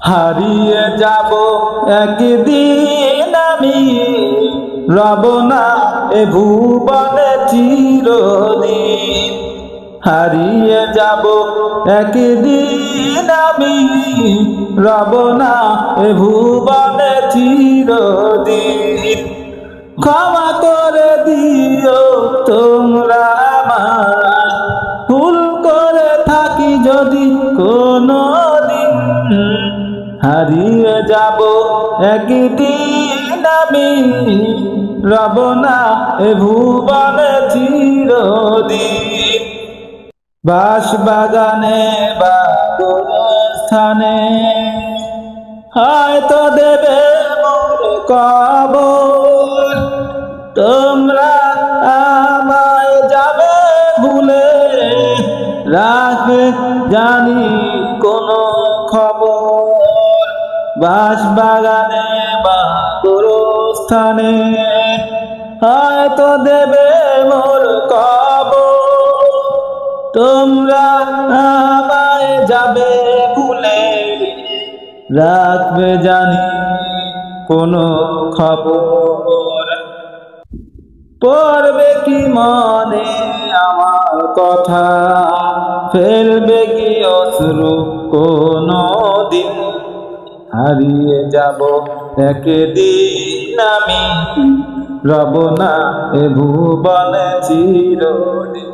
হারিয়ে যাব একদিন আমি, রব না এ ভুবনে চিরদিন। হারিয়ে যাব একদিন আমি, রব না এ ভুবনে চিরদিন। ক্ষমা করে দিও তোমরা আমায়, ভুল করে থাকি যদি কোনো দিন। হারিয়ে যাব একদিন আমি, রব না এ ভুবনে চিরদিন। বাঁশবাগানে বা গোরস্থানে হয়তো দেবে মোর কবর। তোমরা আমায় যাবে ভুলে, রাখবে জানি কোনো খবর। বাঁশবাগানে বা গোরস্থানে হয়তো দেবে মোর কবর। তোমরা আমায় যাবে ভুলে, রাখবে জানি কোনো খবর। পড়বে কি মনে আমার কথা, ফেলবে কি অশ্রু কোনো দিন। হারিয়ে যাব একদিন আমি, রব না এ ভুবনে চিরদিন।